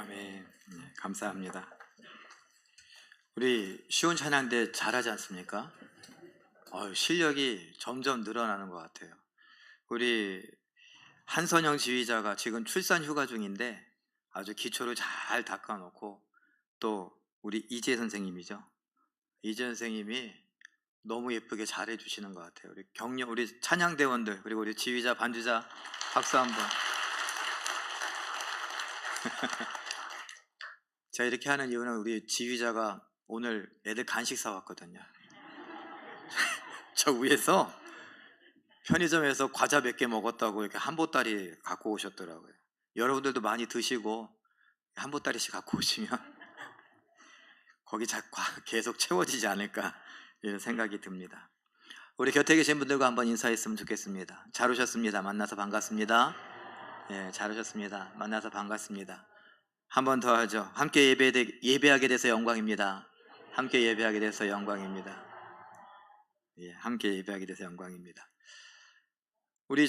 아멘. 네, 감사합니다. 우리 쉬운 찬양대 잘하지 않습니까? 실력이 점점 늘어나는 것 같아요. 우리 한선영 지휘자가 지금 출산 휴가 중인데 아주 기초를 잘 닦아놓고, 또 우리 이재 선생님이죠. 이재 선생님이 너무 예쁘게 잘해 주시는 것 같아요. 우리 찬양대원들, 그리고 우리 지휘자, 반주자 박수 한번. 제가 이렇게 하는 이유는 우리 지휘자가 오늘 애들 간식 사왔거든요. 저 위에서 편의점에서 과자 몇 개 먹었다고 이렇게 한 보따리 갖고 오셨더라고요. 여러분들도 많이 드시고 한 보따리씩 갖고 오시면 거기 계속 채워지지 않을까, 이런 생각이 듭니다. 우리 곁에 계신 분들과 한번 인사했으면 좋겠습니다. 잘 오셨습니다. 만나서 반갑습니다. 잘 오셨습니다. 만나서 반갑습니다. 한 번 더 하죠. 함께 예배하게 돼서 영광입니다. 함께 예배하게 돼서 영광입니다. 함께 예배하게 돼서 영광입니다. 우리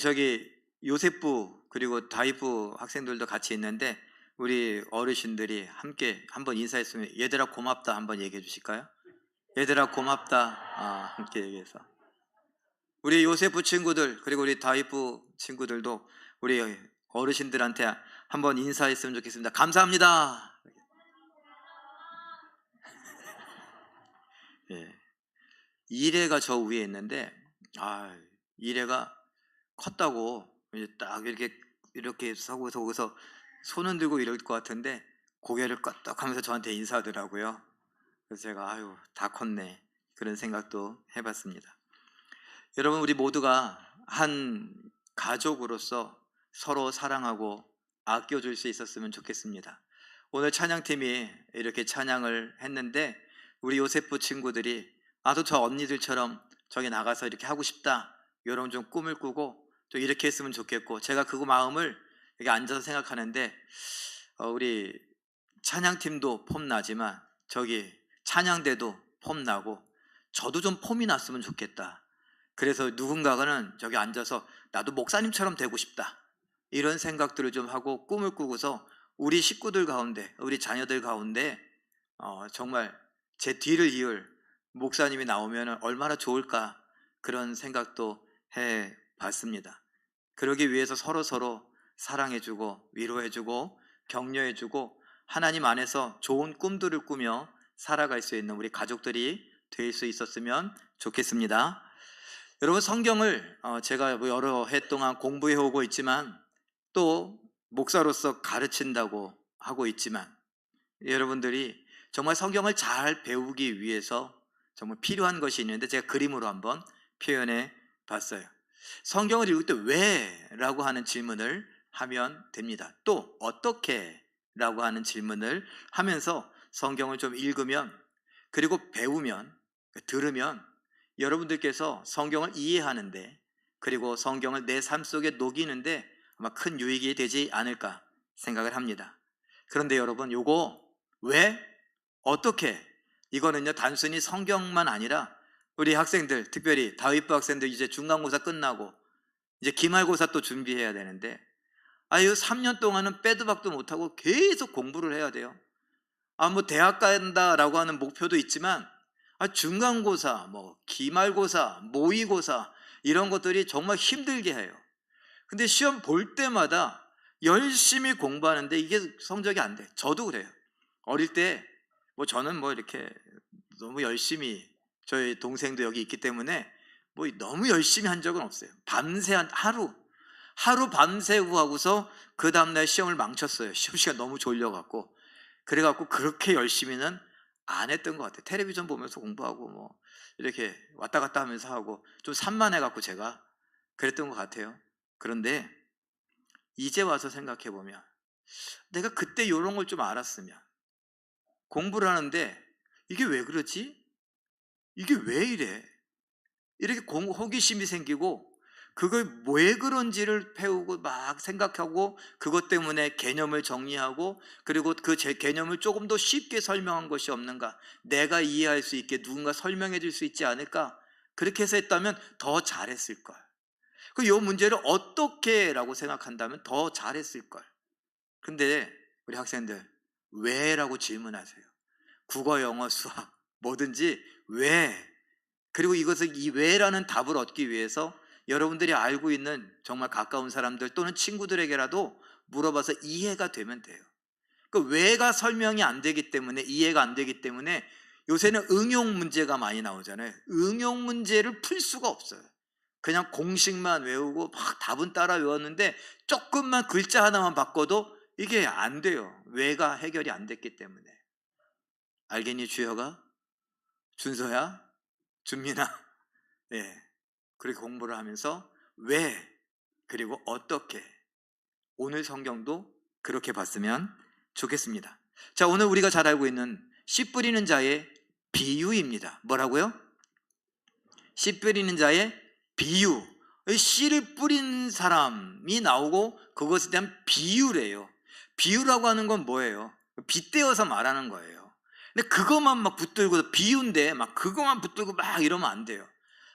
요셉부 그리고 다윗부 학생들도 같이 있는데, 우리 어르신들이 함께 한번 인사했으면, 얘들아 고맙다 한번 얘기해 주실까요? 얘들아 고맙다. 함께 얘기해서. 우리 요셉부 친구들 그리고 우리 다윗부 친구들도 우리 어르신들한테 한번 인사했으면 좋겠습니다. 감사합니다. 이래가 저 위에 있는데, 이래가 컸다고 이제 딱 이렇게 서고서 손은 들고 이럴 것 같은데 고개를 끄덕하면서 저한테 인사하더라고요. 그래서 제가 다 컸네, 그런 생각도 해봤습니다. 여러분, 우리 모두가 한 가족으로서 서로 사랑하고 아껴줄 수 있었으면 좋겠습니다. 오늘 찬양팀이 이렇게 찬양을 했는데, 우리 요셉부 친구들이 나도 저 언니들처럼 저기 나가서 이렇게 하고 싶다, 이런 좀 꿈을 꾸고 또 이렇게 했으면 좋겠고, 제가 그 마음을 여기 앉아서 생각하는데, 우리 찬양팀도 폼나지만 저기 찬양대도 폼나고 저도 좀 폼이 났으면 좋겠다. 그래서 누군가는 저기 앉아서 나도 목사님처럼 되고 싶다, 이런 생각들을 좀 하고 꿈을 꾸고서 우리 식구들 가운데, 우리 자녀들 가운데 정말 제 뒤를 이을 목사님이 나오면 얼마나 좋을까, 그런 생각도 해봤습니다. 그러기 위해서 서로 사랑해주고 위로해주고 격려해주고 하나님 안에서 좋은 꿈들을 꾸며 살아갈 수 있는 우리 가족들이 될 수 있었으면 좋겠습니다. 여러분, 성경을 제가 여러 해 동안 공부해오고 있지만, 또 목사로서 가르친다고 하고 있지만, 여러분들이 정말 성경을 잘 배우기 위해서 정말 필요한 것이 있는데, 제가 그림으로 한번 표현해 봤어요. 성경을 읽을 때 왜? 라고 하는 질문을 하면 됩니다. 또 어떻게? 라고 하는 질문을 하면서 성경을 좀 읽으면, 그리고 배우면, 들으면 여러분들께서 성경을 이해하는데, 그리고 성경을 내 삶 속에 녹이는데 아마 큰 유익이 되지 않을까 생각을 합니다. 그런데 여러분, 요거 왜? 어떻게? 이거는요, 단순히 성경만 아니라 우리 학생들, 특별히 다윗부 학생들 이제 중간고사 끝나고 이제 기말고사 또 준비해야 되는데, 이 3년 동안은 빼도 박도 못하고 계속 공부를 해야 돼요. 대학 간다라고 하는 목표도 있지만, 중간고사, 기말고사, 모의고사, 이런 것들이 정말 힘들게 해요. 근데 시험 볼 때마다 열심히 공부하는데 이게 성적이 안 돼. 저도 그래요. 어릴 때 저는 이렇게 너무 열심히, 저희 동생도 여기 있기 때문에 너무 열심히 한 적은 없어요. 밤새 하루 밤새고 하고서 그 다음날 시험을 망쳤어요. 시험 시간 너무 졸려갖고. 그래갖고 그렇게 열심히는 안 했던 것 같아요. 텔레비전 보면서 공부하고 이렇게 왔다 갔다 하면서 하고 좀 산만해갖고 제가 그랬던 것 같아요. 그런데 이제 와서 생각해보면, 내가 그때 이런 걸 좀 알았으면, 공부를 하는데 이게 왜 그러지? 이게 왜 이래? 이렇게 호기심이 생기고, 그걸 왜 그런지를 배우고 막 생각하고, 그것 때문에 개념을 정리하고, 그리고 그 제 개념을 조금 더 쉽게 설명한 것이 없는가, 내가 이해할 수 있게 누군가 설명해 줄 수 있지 않을까, 그렇게 해서 했다면 더 잘했을걸. 이 문제를 어떻게 라고 생각한다면 더 잘했을걸. 근데 우리 학생들, 왜라고 질문하세요. 국어, 영어, 수학 뭐든지 왜. 그리고 이것을 이 왜라는 답을 얻기 위해서 여러분들이 알고 있는 정말 가까운 사람들 또는 친구들에게라도 물어봐서 이해가 되면 돼요. 그 왜가 설명이 안 되기 때문에, 이해가 안 되기 때문에 요새는 응용 문제가 많이 나오잖아요. 응용 문제를 풀 수가 없어요. 그냥 공식만 외우고 막 답은 따라 외웠는데 조금만 글자 하나만 바꿔도 이게 안 돼요. 왜가 해결이 안 됐기 때문에. 알겠니 주혁아? 준서야? 준민아? 네. 그렇게 공부를 하면서 왜, 그리고 어떻게, 오늘 성경도 그렇게 봤으면 좋겠습니다. 자, 오늘 우리가 잘 알고 있는 씨 뿌리는 자의 비유입니다. 뭐라고요? 씨 뿌리는 자의 비유. 씨를 뿌린 사람이 나오고 그것에 대한 비유래요. 비유라고 하는 건 뭐예요? 빗대어서 말하는 거예요. 근데 그것만 막 붙들고, 비유인데 막 그것만 붙들고 막 이러면 안 돼요.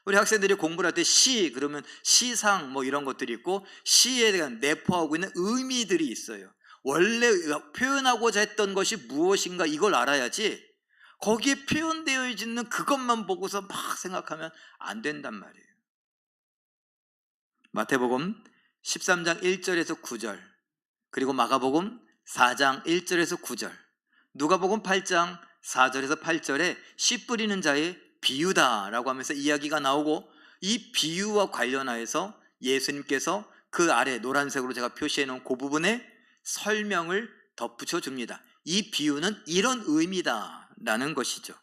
우리 학생들이 공부를 할 때 시 그러면 시상 뭐 이런 것들이 있고, 시에 대한 내포하고 있는 의미들이 있어요. 원래 표현하고자 했던 것이 무엇인가 이걸 알아야지 거기에 표현되어 있는 그것만 보고서 막 생각하면 안 된단 말이에요. 마태복음 13장 1절에서 9절, 그리고 마가복음 4장 1절에서 9절, 누가복음 8장 4절에서 8절에 씨 뿌리는 자의 비유다라고 하면서 이야기가 나오고, 이 비유와 관련하여서 예수님께서 그 아래 노란색으로 제가 표시해 놓은 그 부분에 설명을 덧붙여 줍니다. 이 비유는 이런 의미다라는 것이죠.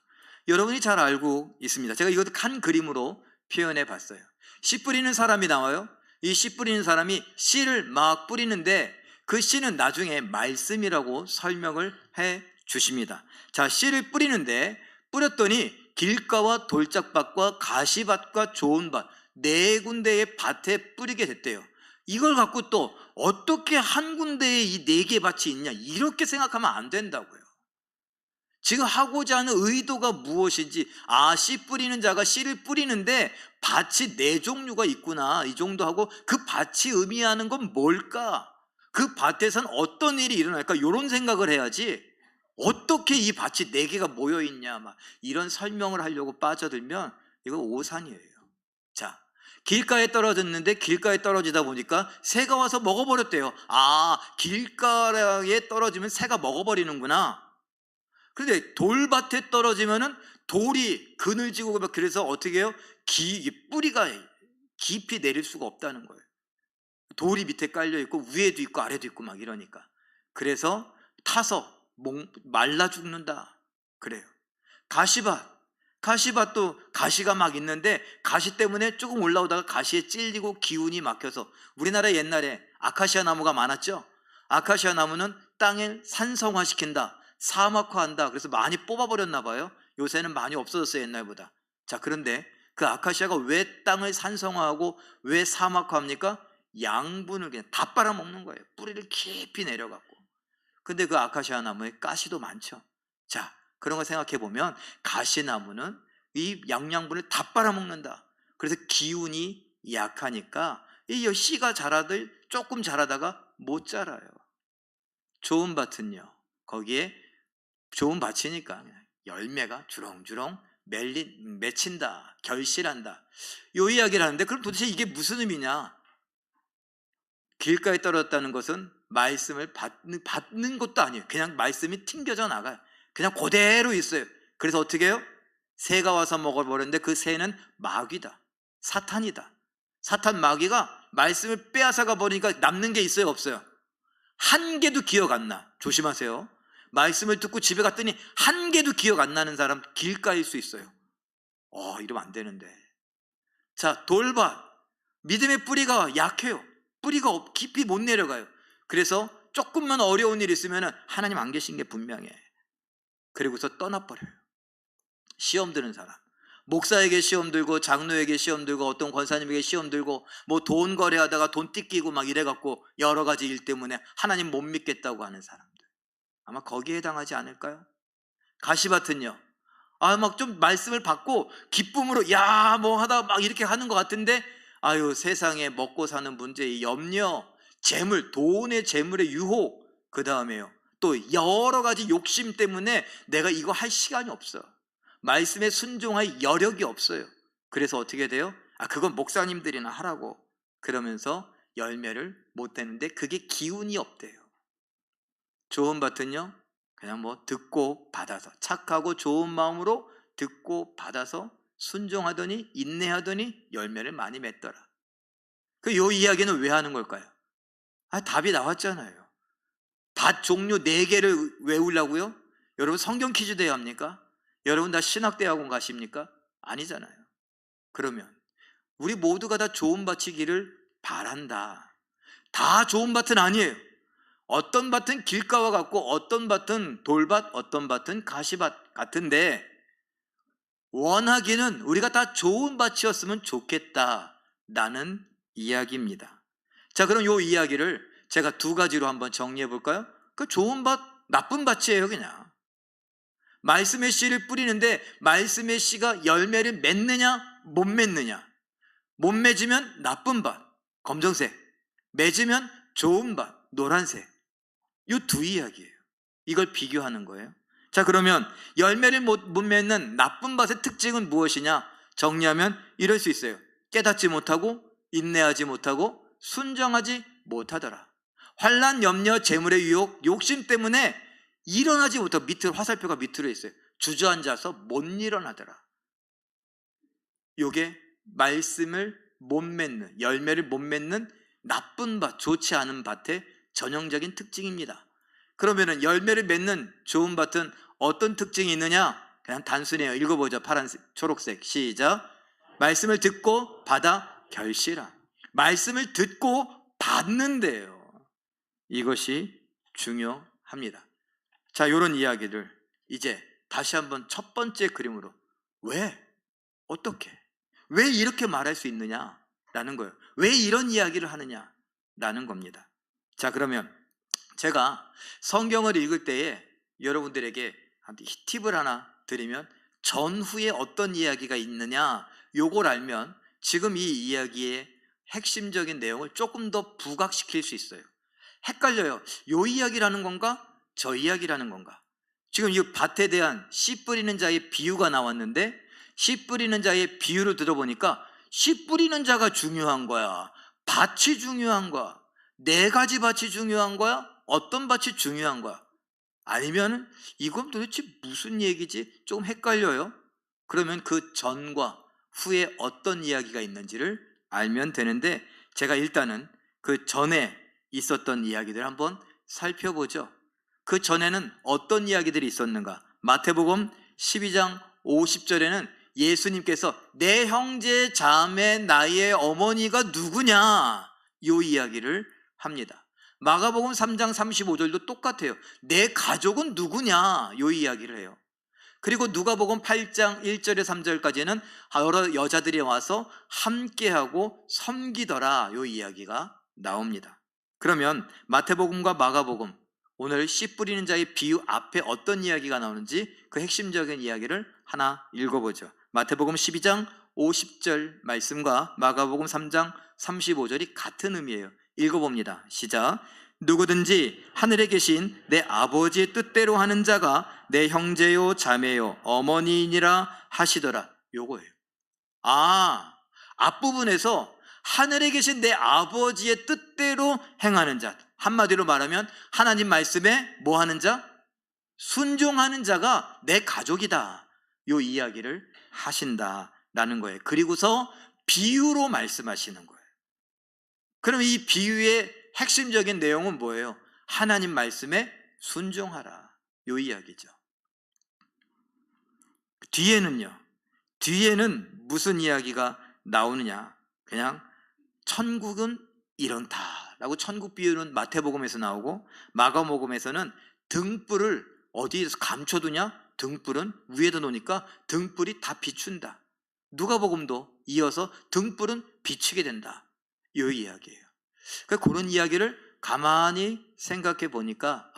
여러분이 잘 알고 있습니다. 제가 이것도 칸 그림으로 표현해 봤어요. 씨 뿌리는 사람이 나와요. 이 씨 뿌리는 사람이 씨를 막 뿌리는데 그 씨는 나중에 말씀이라고 설명을 해 주십니다. 자, 씨를 뿌리는데 뿌렸더니 길가와 돌짝밭과 가시밭과 좋은 밭, 네 군데의 밭에 뿌리게 됐대요. 이걸 갖고 또 어떻게 한 군데에 이 네 개의 밭이 있냐, 이렇게 생각하면 안 된다고요. 지금 하고자 하는 의도가 무엇인지, 씨 뿌리는 자가 씨를 뿌리는데 밭이 네 종류가 있구나, 이 정도 하고, 그 밭이 의미하는 건 뭘까, 그 밭에선 어떤 일이 일어날까, 이런 생각을 해야지 어떻게 이 밭이 네 개가 모여 있냐, 막 이런 설명을 하려고 빠져들면 이거 오산이에요. 자, 길가에 떨어졌는데 길가에 떨어지다 보니까 새가 와서 먹어버렸대요. 길가에 떨어지면 새가 먹어버리는구나. 그런데 돌밭에 떨어지면은 돌이 그늘지고, 그래서 어떻게 해요? 뿌리가 깊이 내릴 수가 없다는 거예요. 돌이 밑에 깔려 있고 위에도 있고 아래도 있고 막 이러니까. 그래서 타서 말라 죽는다 그래요. 가시밭도 가시가 막 있는데 가시 때문에 조금 올라오다가 가시에 찔리고 기운이 막혀서, 우리나라에 옛날에 아카시아 나무가 많았죠. 아카시아 나무는 땅을 산성화시킨다, 사막화한다, 그래서 많이 뽑아버렸나 봐요. 요새는 많이 없어졌어요, 옛날보다. 자, 그런데 그 아카시아가 왜 땅을 산성화하고 왜 사막화합니까? 양분을 그냥 다 빨아먹는 거예요. 뿌리를 깊이 내려갖고. 근데 그 아카시아 나무에 가시도 많죠. 자, 그런 거 생각해 보면 가시나무는 이 양양분을 다 빨아먹는다. 그래서 기운이 약하니까 이 씨가 조금 자라다가 못 자라요. 좋은 밭은요, 거기에 좋은 밭이니까 열매가 주렁주렁 맺힌다, 결실한다, 요 이야기를 하는데, 그럼 도대체 이게 무슨 의미냐? 길가에 떨어졌다는 것은 말씀을 받는 것도 아니에요. 그냥 말씀이 튕겨져 나가요. 그냥 그대로 있어요. 그래서 어떻게 해요? 새가 와서 먹어버렸는데 그 새는 마귀다, 사탄이다. 사탄 마귀가 말씀을 빼앗아가 버리니까 남는 게 있어요, 없어요? 한 개도 기억 안 나. 조심하세요. 말씀을 듣고 집에 갔더니 한 개도 기억 안 나는 사람 길가일 수 있어요. 이러면 안 되는데. 자, 돌밭, 믿음의 뿌리가 약해요. 뿌리가 깊이 못 내려가요. 그래서 조금만 어려운 일 있으면 하나님 안 계신 게 분명해. 그리고서 떠나버려요. 시험 드는 사람, 목사에게 시험 들고 장로에게 시험 들고 어떤 권사님에게 시험 들고 뭐 돈 거래하다가 돈 띠끼고 막 이래갖고 여러 가지 일 때문에 하나님 못 믿겠다고 하는 사람들, 아마 거기에 해당하지 않을까요? 가시밭은요, 막 좀 말씀을 받고 기쁨으로 뭐 하다 막 이렇게 하는 것 같은데, 세상에 먹고 사는 문제의 염려, 재물, 돈의 재물의 유혹, 그 다음에요 또 여러 가지 욕심 때문에 내가 이거 할 시간이 없어. 말씀에 순종할 여력이 없어요. 그래서 어떻게 돼요? 그건 목사님들이나 하라고. 그러면서 열매를 못 내는데 그게 기운이 없대요. 좋은 밭은요, 그냥 뭐 듣고 받아서, 착하고 좋은 마음으로 듣고 받아서 순종하더니 인내하더니 열매를 많이 맺더라. 요 이야기는 왜 하는 걸까요? 답이 나왔잖아요. 밭 종류 4개를 외우려고요? 여러분 성경 퀴즈 대회 합니까? 여러분 다 신학대학원 가십니까? 아니잖아요. 그러면 우리 모두가 다 좋은 밭이기를 바란다. 다 좋은 밭은 아니에요. 어떤 밭은 길가와 같고 어떤 밭은 돌밭, 어떤 밭은 가시밭 같은데 원하기는 우리가 다 좋은 밭이었으면 좋겠다라는 이야기입니다. 자, 그럼 이 이야기를 제가 2가지로 한번 정리해 볼까요? 좋은 밭, 나쁜 밭이에요. 그냥 말씀의 씨를 뿌리는데 말씀의 씨가 열매를 맺느냐 못 맺느냐. 못 맺으면 나쁜 밭, 검정색, 맺으면 좋은 밭, 노란색. 이 2 이야기예요. 이걸 비교하는 거예요. 자, 그러면 열매를 못 맺는 나쁜 밭의 특징은 무엇이냐? 정리하면 이럴 수 있어요. 깨닫지 못하고 인내하지 못하고 순종하지 못하더라. 환난, 염려, 재물의 유혹, 욕심 때문에 일어나지 못하고 밑으로, 화살표가 밑으로 있어요. 주저앉아서 못 일어나더라. 요게 말씀을 못 맺는, 열매를 못 맺는 나쁜 밭, 좋지 않은 밭의 전형적인 특징입니다. 그러면은 열매를 맺는 좋은 밭은 어떤 특징이 있느냐? 그냥 단순해요. 읽어보죠. 파란색, 초록색. 시작. 말씀을 듣고 받아 결실함. 말씀을 듣고 받는데요. 이것이 중요합니다. 자, 이런 이야기를 이제 다시 한번 첫 번째 그림으로, 왜? 어떻게? 왜 이렇게 말할 수 있느냐라는 거예요. 왜 이런 이야기를 하느냐라는 겁니다. 자, 그러면 제가 성경을 읽을 때에 여러분들에게 팁을 하나 드리면, 전후에 어떤 이야기가 있느냐, 요걸 알면 지금 이 이야기의 핵심적인 내용을 조금 더 부각시킬 수 있어요. 헷갈려요. 요 이야기라는 건가? 저 이야기라는 건가? 지금 이 밭에 대한 씨 뿌리는 자의 비유가 나왔는데, 씨 뿌리는 자의 비유를 들어보니까 씨 뿌리는 자가 중요한 거야? 밭이 중요한 거야? 4가지 밭이 중요한 거야? 어떤 밭이 중요한 거야? 아니면 이건 도대체 무슨 얘기지? 조금 헷갈려요. 그러면 그 전과 후에 어떤 이야기가 있는지를 알면 되는데, 제가 일단은 그 전에 있었던 이야기들 한번 살펴보죠. 그 전에는 어떤 이야기들이 있었는가? 마태복음 12장 50절에는 예수님께서 내 형제 자매 나의 어머니가 누구냐, 이 이야기를 합니다. 마가복음 3장 35절도 똑같아요. 내 가족은 누구냐, 이 이야기를 해요. 그리고 누가복음 8장 1절에 3절까지는 여러 여자들이 와서 함께하고 섬기더라, 이 이야기가 나옵니다. 그러면 마태복음과 마가복음, 오늘 씨 뿌리는 자의 비유 앞에 어떤 이야기가 나오는지 그 핵심적인 이야기를 하나 읽어보죠. 마태복음 12장 50절 말씀과 마가복음 3장 35절이 같은 의미예요. 읽어봅니다. 시작. 누구든지 하늘에 계신 내 아버지의 뜻대로 하는 자가 내 형제요 자매요 어머니이니라 하시더라. 요거예요. 앞부분에서 하늘에 계신 내 아버지의 뜻대로 행하는 자, 한마디로 말하면 하나님 말씀에 뭐 하는 자? 순종하는 자가 내 가족이다, 요 이야기를 하신다라는 거예요. 그리고서 비유로 말씀하시는 거예요. 그럼 이 비유의 핵심적인 내용은 뭐예요? 하나님 말씀에 순종하라, 요 이야기죠. 뒤에는 무슨 이야기가 나오느냐? 그냥 천국은 이런다라고 천국 비유는 마태복음에서 나오고, 마가복음에서는 등불을 어디에서 감춰두냐? 등불은 위에다 놓으니까 등불이 다 비춘다. 누가복음도 이어서 등불은 비추게 된다, 이 이야기예요. 그런 이야기를 가만히 생각해 보니까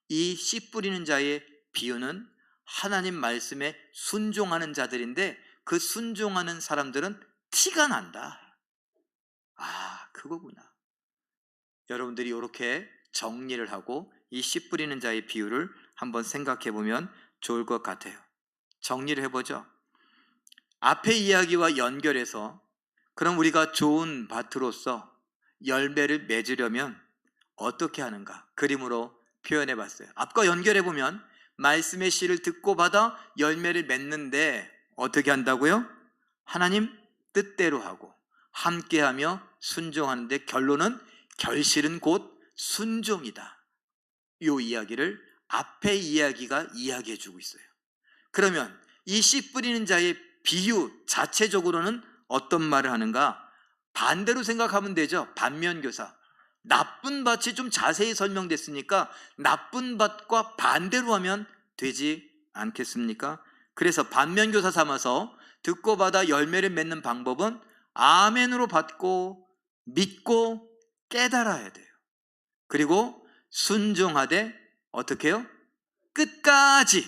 이 씨 뿌리는 자의 비유는 하나님 말씀에 순종하는 자들인데, 그 순종하는 사람들은 티가 난다. 그거구나. 여러분들이 이렇게 정리를 하고 이 씨 뿌리는 자의 비유를 한번 생각해 보면 좋을 것 같아요. 정리를 해보죠. 앞의 이야기와 연결해서 그럼 우리가 좋은 밭으로서 열매를 맺으려면 어떻게 하는가 그림으로 표현해 봤어요. 앞과 연결해 보면 말씀의 씨를 듣고 받아 열매를 맺는데 어떻게 한다고요? 하나님 뜻대로 하고 함께하며 순종하는데 결론은 결실은 곧 순종이다. 이 이야기를 앞의 이야기가 이야기해 주고 있어요. 그러면 이 씨 뿌리는 자의 비유 자체적으로는 어떤 말을 하는가? 반대로 생각하면 되죠. 반면교사. 나쁜 밭이 좀 자세히 설명됐으니까 나쁜 밭과 반대로 하면 되지 않겠습니까? 그래서 반면교사 삼아서 듣고 받아 열매를 맺는 방법은 아멘으로 받고 믿고 깨달아야 돼요. 그리고 순종하되 어떻게 해요? 끝까지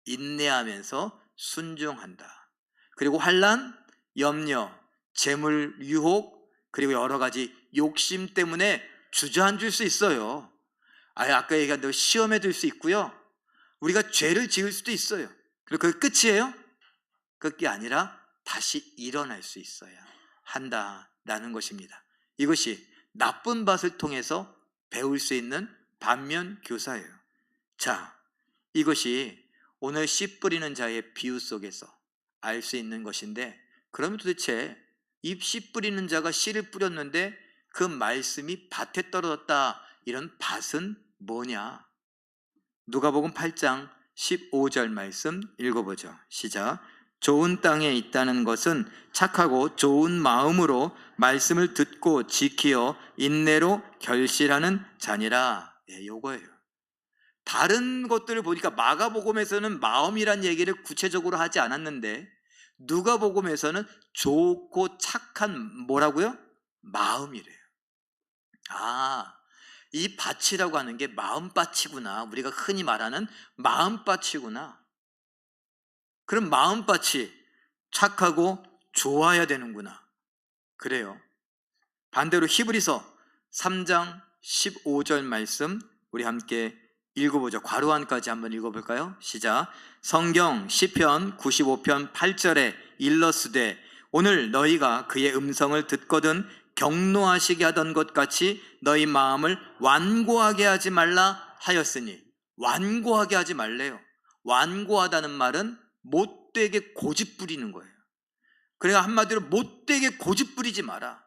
인내하면서 순종한다. 그리고 환난, 염려, 재물 유혹, 그리고 여러 가지 욕심 때문에 주저앉을 수 있어요. 아까 얘기한 대로 시험에 들 수 있고요. 우리가 죄를 지을 수도 있어요. 그리고 그게 끝이에요? 끝이 아니라 다시 일어날 수 있어야 한다라는 것입니다. 이것이 나쁜 밭을 통해서 배울 수 있는 반면 교사예요. 자, 이것이 오늘 씨 뿌리는 자의 비유 속에서 알 수 있는 것인데, 그러면 도대체 이 씨 뿌리는 자가 씨를 뿌렸는데 그 말씀이 밭에 떨어졌다, 이런 밭은 뭐냐? 누가복음 8장 15절 말씀 읽어보죠. 시작. 좋은 땅에 있다는 것은 착하고 좋은 마음으로 말씀을 듣고 지키어 인내로 결실하는 자니라. 요거예요. 다른 것들을 보니까 마가복음에서는 마음이란 얘기를 구체적으로 하지 않았는데 누가복음에서는 좋고 착한 뭐라고요? 마음이래요. 이 밭이라고 하는 게 마음밭이구나. 우리가 흔히 말하는 마음밭이구나. 그럼 마음밭이 착하고 좋아야 되는구나. 그래요. 반대로 히브리서 3장 15절 말씀 우리 함께 읽어보죠. 괄호안까지 한번 읽어볼까요? 시작. 성경 시편 95편 8절에 일러스되 오늘 너희가 그의 음성을 듣거든 경노하시게 하던 것 같이 너희 마음을 완고하게 하지 말라 하였으니. 완고하게 하지 말래요. 완고하다는 말은 못되게 고집 부리는 거예요. 그러니까 한마디로 못되게 고집 부리지 마라.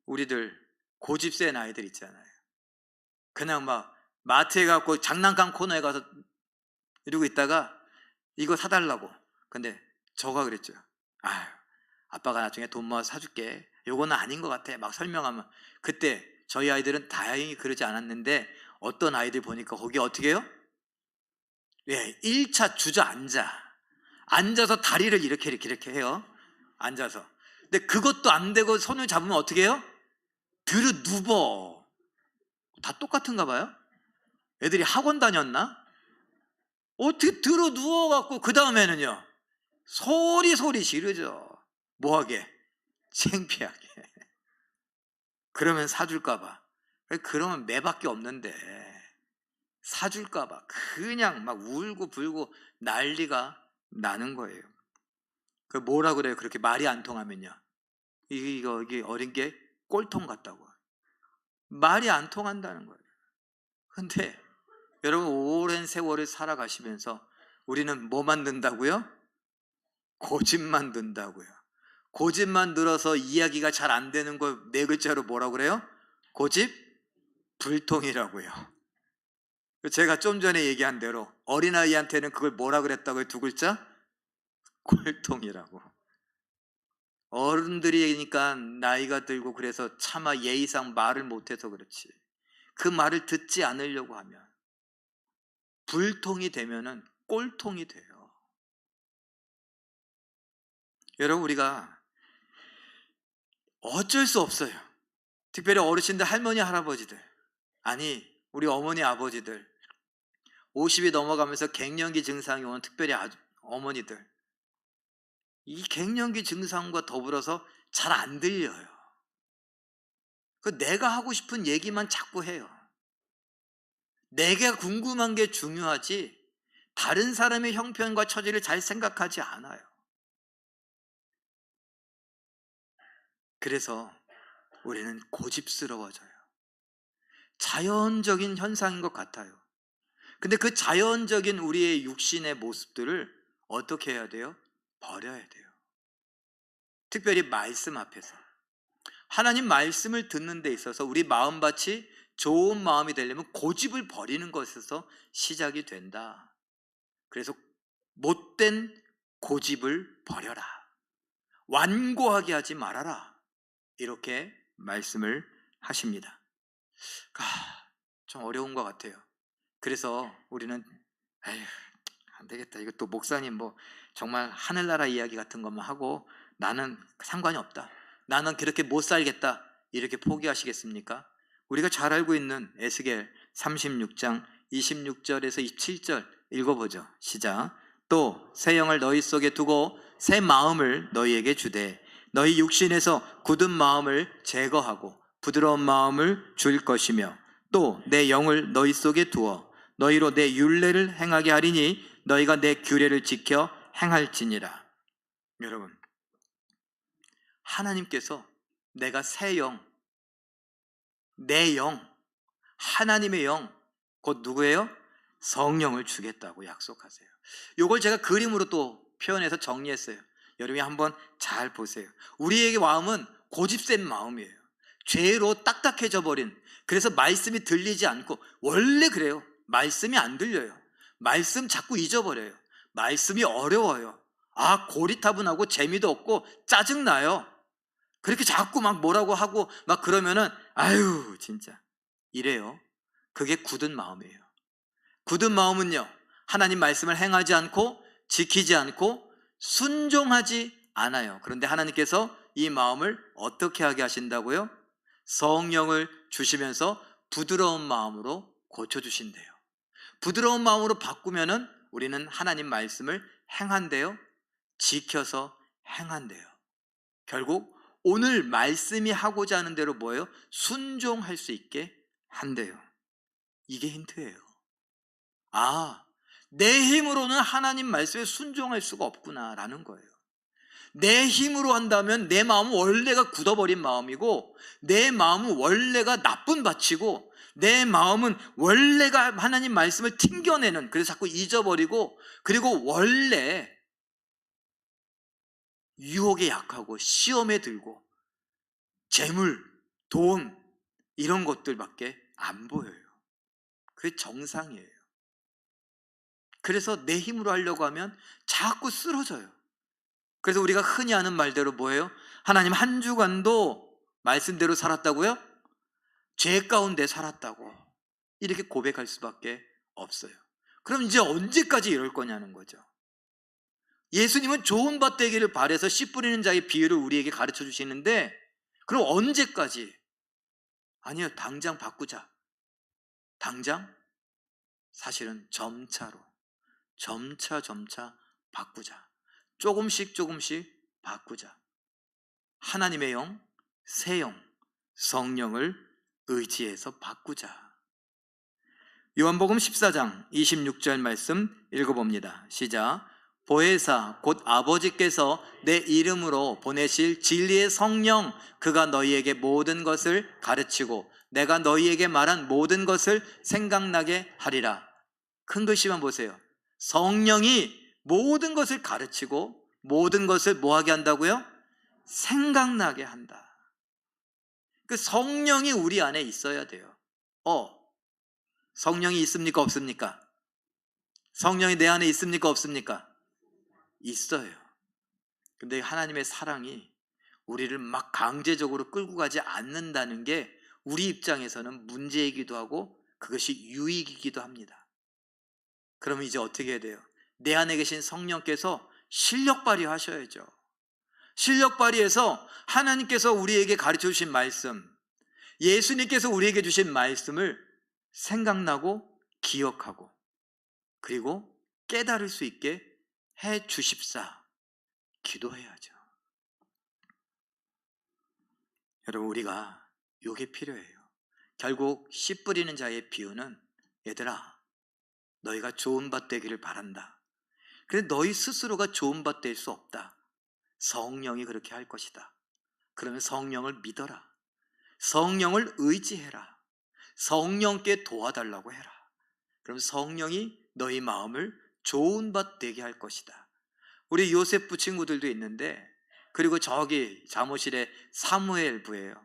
우리들 고집 센 아이들 있잖아요. 그냥 막 마트에 가고 장난감 코너에 가서 이러고 있다가 이거 사달라고. 근데 저가 그랬죠. 아빠가 나중에 돈 모아서 사줄게. 요거는 아닌 것 같아. 막 설명하면. 그때 저희 아이들은 다행히 그러지 않았는데 어떤 아이들 보니까 거기 어떻게 해요? 1차 주저앉아. 앉아서 다리를 이렇게 해요. 앉아서. 근데 그것도 안 되고 손을 잡으면 어떻게 해요? 들어 누워. 다 똑같은가 봐요. 애들이 학원 다녔나? 어떻게 들어 누워갖고 그 다음에는요 소리 지르죠. 뭐하게? 창피하게. 그러면 사줄까봐. 그러면 매밖에 없는데 사줄까봐 그냥 막 울고 불고 난리가 나는 거예요. 그 뭐라 그래요? 그렇게 말이 안 통하면요. 이게 어린 게 꼴통 같다고. 말이 안 통한다는 거예요. 근데 여러분 오랜 세월을 살아가시면서 우리는 뭐 만든다고요? 고집만 든다고요. 고집만 들어서 이야기가 잘 안 되는 걸 네 글자로 뭐라고 그래요? 고집 불통이라고요. 제가 좀 전에 얘기한 대로 어린아이한테는 그걸 뭐라 그랬다고요? 두 글자? 꼴통이라고. 어른들이니까 나이가 들고 그래서 차마 예의상 말을 못해서 그렇지. 그 말을 듣지 않으려고 하면 불통이 되면은 꼴통이 돼요. 여러분 우리가 어쩔 수 없어요. 특별히 어르신들, 할머니, 할아버지들, 아니 우리 어머니, 아버지들 50이 넘어가면서 갱년기 증상이 오는 특별히 어머니들, 이 갱년기 증상과 더불어서 잘 안 들려요. 내가 하고 싶은 얘기만 자꾸 해요. 내가 궁금한 게 중요하지 다른 사람의 형편과 처지를 잘 생각하지 않아요. 그래서 우리는 고집스러워져요. 자연적인 현상인 것 같아요. 근데 그 자연적인 우리의 육신의 모습들을 어떻게 해야 돼요? 버려야 돼요. 특별히 말씀 앞에서. 하나님 말씀을 듣는 데 있어서 우리 마음밭이 좋은 마음이 되려면 고집을 버리는 것에서 시작이 된다. 그래서 못된 고집을 버려라. 완고하게 하지 말아라. 이렇게 말씀을 하십니다. 좀 어려운 것 같아요. 그래서 우리는 에휴, 안 되겠다. 이거 또 목사님 뭐 정말 하늘나라 이야기 같은 것만 하고 나는 상관이 없다. 나는 그렇게 못 살겠다. 이렇게 포기하시겠습니까? 우리가 잘 알고 있는 에스겔 36장 26절에서 27절 읽어보죠. 시작. 또 새 영을 너희 속에 두고 새 마음을 너희에게 주되 너희 육신에서 굳은 마음을 제거하고 부드러운 마음을 줄 것이며 또 내 영을 너희 속에 두어 너희로 내 율례를 행하게 하리니 너희가 내 규례를 지켜 행할지니라. 여러분, 하나님께서 내가 새 영, 내 영, 하나님의 영, 곧 누구예요? 성령을 주겠다고 약속하세요. 이걸 제가 그림으로 또 표현해서 정리했어요. 여러분이 한번 잘 보세요. 우리에게 마음은 고집센 마음이에요. 죄로 딱딱해져 버린, 그래서 말씀이 들리지 않고, 원래 그래요. 말씀이 안 들려요. 말씀 자꾸 잊어버려요. 말씀이 어려워요. 고리타분하고 재미도 없고 짜증나요. 그렇게 자꾸 막 뭐라고 하고 막 그러면은 아유 진짜 이래요. 그게 굳은 마음이에요. 굳은 마음은요, 하나님 말씀을 행하지 않고 지키지 않고 순종하지 않아요. 그런데 하나님께서 이 마음을 어떻게 하게 하신다고요? 성령을 주시면서 부드러운 마음으로 고쳐주신대요. 부드러운 마음으로 바꾸면은 우리는 하나님 말씀을 행한대요. 지켜서 행한대요. 결국 오늘 말씀이 하고자 하는 대로 뭐예요? 순종할 수 있게 한대요. 이게 힌트예요. 내 힘으로는 하나님 말씀에 순종할 수가 없구나라는 거예요. 내 힘으로 한다면 내 마음은 원래가 굳어버린 마음이고, 내 마음은 원래가 나쁜 밭이고, 내 마음은 원래가 하나님 말씀을 튕겨내는, 그래서 자꾸 잊어버리고, 그리고 원래 유혹에 약하고 시험에 들고 재물, 돈 이런 것들밖에 안 보여요. 그게 정상이에요. 그래서 내 힘으로 하려고 하면 자꾸 쓰러져요. 그래서 우리가 흔히 하는 말대로 뭐예요? 하나님 한 주간도 말씀대로 살았다고요? 죄 가운데 살았다고 이렇게 고백할 수밖에 없어요. 그럼 이제 언제까지 이럴 거냐는 거죠. 예수님은 좋은 밭 되기를 바라서 씨 뿌리는 자의 비유를 우리에게 가르쳐 주시는데, 그럼 언제까지? 아니요, 당장 바꾸자. 당장? 사실은 점차로 점차 바꾸자. 조금씩 바꾸자. 하나님의 영, 새 영, 성령을 의지해서 바꾸자. 요한복음 14장 26절 말씀 읽어봅니다. 시작. 보혜사 곧 아버지께서 내 이름으로 보내실 진리의 성령, 그가 너희에게 모든 것을 가르치고 내가 너희에게 말한 모든 것을 생각나게 하리라. 큰 글씨만 보세요. 성령이 모든 것을 가르치고 모든 것을 뭐하게 한다고요? 생각나게 한다. 그 성령이 우리 안에 있어야 돼요. 성령이 있습니까? 없습니까? 성령이 내 안에 있습니까? 없습니까? 있어요. 근데 하나님의 사랑이 우리를 막 강제적으로 끌고 가지 않는다는 게 우리 입장에서는 문제이기도 하고 그것이 유익이기도 합니다. 그러면 이제 어떻게 해야 돼요? 내 안에 계신 성령께서 실력 발휘하셔야죠. 실력 발휘해서 하나님께서 우리에게 가르쳐 주신 말씀, 예수님께서 우리에게 주신 말씀을 생각나고 기억하고 그리고 깨달을 수 있게 해 주십사. 기도해야죠. 여러분, 우리가 요게 필요해요. 결국 씨 뿌리는 자의 비유는, 얘들아, 너희가 좋은 밭 되기를 바란다. 그런데 너희 스스로가 좋은 밭 될 수 없다. 성령이 그렇게 할 것이다. 그러면 성령을 믿어라. 성령을 의지해라. 성령께 도와달라고 해라. 그럼 성령이 너희 마음을 좋은 밭 되게 할 것이다. 우리 요셉부 친구들도 있는데, 그리고 저기 사무실에 사무엘 부예요.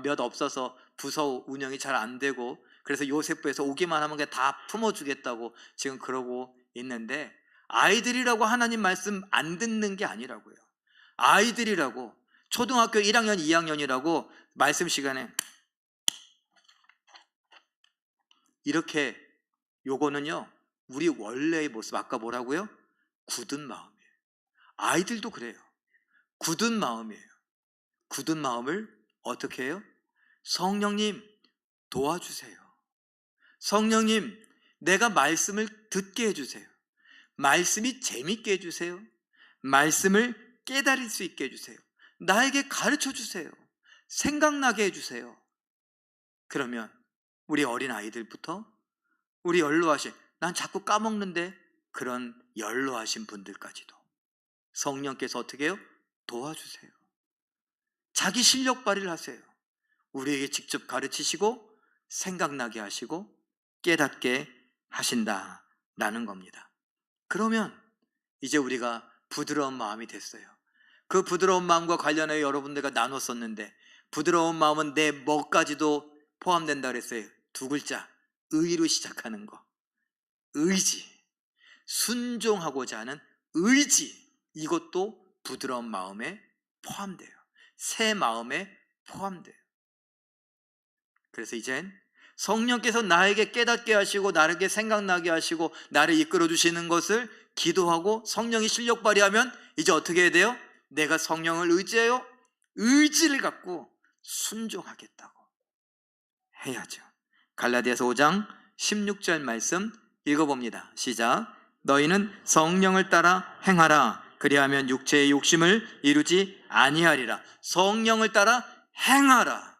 몇 없어서 부서 운영이 잘 안 되고, 그래서 요셉부에서 오기만 하면 그냥 다 품어주겠다고 지금 그러고 있는데, 아이들이라고 하나님 말씀 안 듣는 게 아니라고요. 아이들이라고, 초등학교 1학년 2학년이라고 말씀 시간에 이렇게, 요거는요 우리 원래의 모습, 아까 뭐라고요? 굳은 마음이에요. 아이들도 그래요. 굳은 마음이에요. 굳은 마음을 어떻게 해요? 성령님 도와주세요. 성령님, 내가 말씀을 듣게 해주세요. 말씀이 재밌게 해주세요. 말씀을 깨달을 수 있게 해주세요. 나에게 가르쳐 주세요. 생각나게 해주세요. 그러면 우리 어린 아이들부터 우리 연로하신, 난 자꾸 까먹는데, 그런 연로하신 분들까지도 성령께서 어떻게 해요? 도와주세요. 자기 실력 발휘를 하세요. 우리에게 직접 가르치시고 생각나게 하시고 깨닫게 하신다라는 겁니다. 그러면 이제 우리가 부드러운 마음이 됐어요. 그 부드러운 마음과 관련하여 여러분들과 나눴었는데, 부드러운 마음은 내 뭐까지도 포함된다 그랬어요. 두 글자, 의로 시작하는 거. 의지, 순종하고자 하는 의지, 이것도 부드러운 마음에 포함돼요. 새 마음에 포함돼요. 그래서 이젠 성령께서 나에게 깨닫게 하시고 나에게 생각나게 하시고 나를 이끌어 주시는 것을 기도하고 성령이 실력 발휘하면 이제 어떻게 해야 돼요? 내가 성령을 의지해요? 의지를 갖고 순종하겠다고 해야죠. 갈라디아서 5장 16절 말씀 읽어봅니다. 시작. 너희는 성령을 따라 행하라. 그리하면 육체의 욕심을 이루지 아니하리라. 성령을 따라 행하라.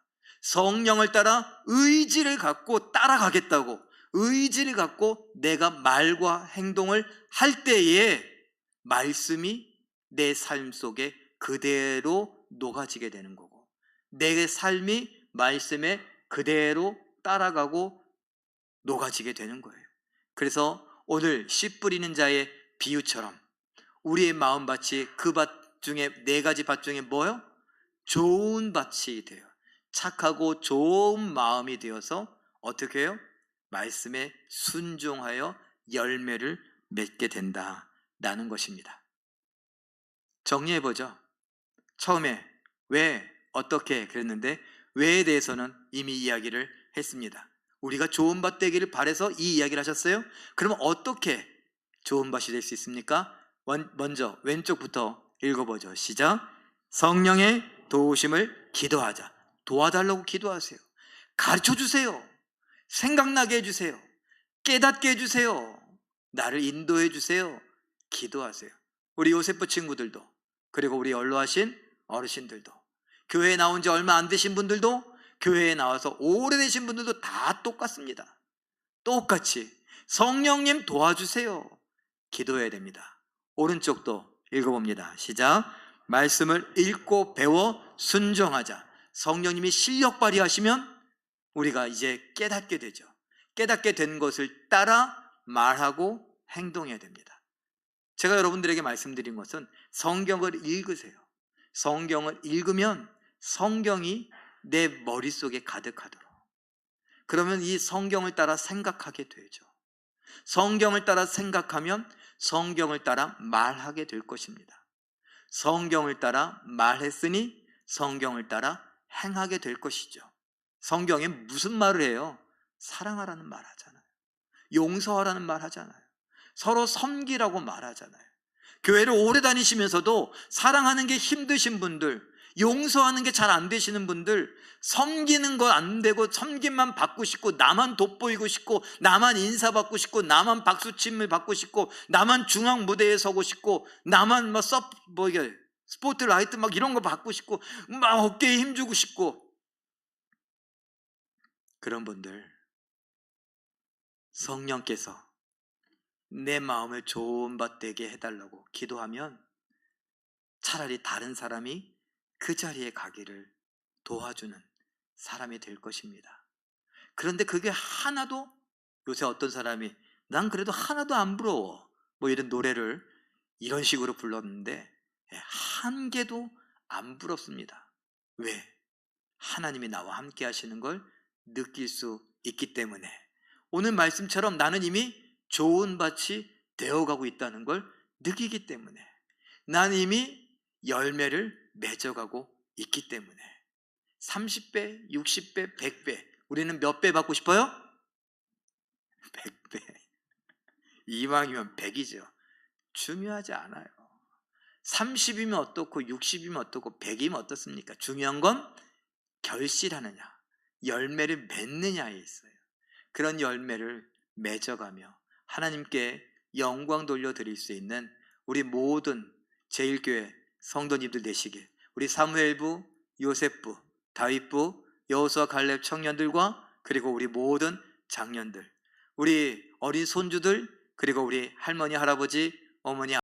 성령을 따라 의지를 갖고 따라가겠다고, 의지를 갖고 내가 말과 행동을 할 때에 말씀이 내 삶 속에 그대로 녹아지게 되는 거고, 내 삶이 말씀에 그대로 따라가고 녹아지게 되는 거예요. 그래서 오늘 씨 뿌리는 자의 비유처럼 우리의 마음밭이 그 밭 중에, 네 가지 밭 중에 뭐요? 좋은 밭이 돼요. 착하고 좋은 마음이 되어서 어떻게 해요? 말씀에 순종하여 열매를 맺게 된다라는 것입니다. 정리해보죠. 처음에 왜, 어떻게 그랬는데, 왜에 대해서는 이미 이야기를 했습니다. 우리가 좋은 밭 되기를 바라서 이 이야기를 하셨어요. 그러면 어떻게 좋은 밭이 될 수 있습니까? 먼저 왼쪽부터 읽어보죠. 시작. 성령의 도우심을 기도하자. 도와달라고 기도하세요. 가르쳐 주세요. 생각나게 해주세요. 깨닫게 해주세요. 나를 인도해 주세요. 기도하세요. 우리 요셉부 친구들도, 그리고 우리 연로하신 어르신들도, 교회에 나온 지 얼마 안 되신 분들도, 교회에 나와서 오래되신 분들도 다 똑같습니다. 똑같이 성령님 도와주세요. 기도해야 됩니다. 오른쪽도 읽어봅니다. 시작. 말씀을 읽고 배워 순종하자. 성령님이 실력 발휘하시면 우리가 이제 깨닫게 되죠. 깨닫게 된 것을 따라 말하고 행동해야 됩니다. 제가 여러분들에게 말씀드린 것은 성경을 읽으세요. 성경을 읽으면 성경이 내 머릿속에 가득하도록, 그러면 이 성경을 따라 생각하게 되죠. 성경을 따라 생각하면 성경을 따라 말하게 될 것입니다. 성경을 따라 말했으니 성경을 따라 행하게 될 것이죠. 성경에 무슨 말을 해요? 사랑하라는 말 하잖아요. 용서하라는 말 하잖아요. 서로 섬기라고 말하잖아요. 교회를 오래 다니시면서도 사랑하는 게 힘드신 분들, 용서하는 게 잘 안 되시는 분들, 섬기는 거 안 되고 섬김만 받고 싶고, 나만 돋보이고 싶고, 나만 인사받고 싶고, 나만 박수침을 받고 싶고, 나만 중앙 무대에 서고 싶고, 나만 스포트라이트 이런 거 받고 싶고, 막 어깨에 힘주고 싶고, 그런 분들 성령께서 내 마음을 좋은 밭 되게 해달라고 기도하면 차라리 다른 사람이 그 자리에 가기를 도와주는 사람이 될 것입니다. 그런데 그게 하나도, 요새 어떤 사람이 난 그래도 하나도 안 부러워 뭐 이런 노래를 이런 식으로 불렀는데 한 개도 안 부럽습니다. 왜? 하나님이 나와 함께 하시는 걸 느낄 수 있기 때문에. 오늘 말씀처럼 나는 이미 좋은 밭이 되어가고 있다는 걸 느끼기 때문에, 나는 이미 열매를 맺어가고 있기 때문에. 30배, 60배, 100배, 우리는 몇 배 받고 싶어요? 100배. 이왕이면 100이죠. 중요하지 않아요. 30이면 어떻고 60이면 어떻고 100이면 어떻습니까? 중요한 건 결실하느냐, 열매를 맺느냐에 있어요. 그런 열매를 맺어가며 하나님께 영광 돌려드릴 수 있는 우리 모든 제1교회 성도님들 되시길, 우리 사무엘부, 요셉부, 다윗부, 여호수아 갈렙 청년들과 그리고 우리 모든 장년들, 우리 어린 손주들, 그리고 우리 할머니 할아버지 어머니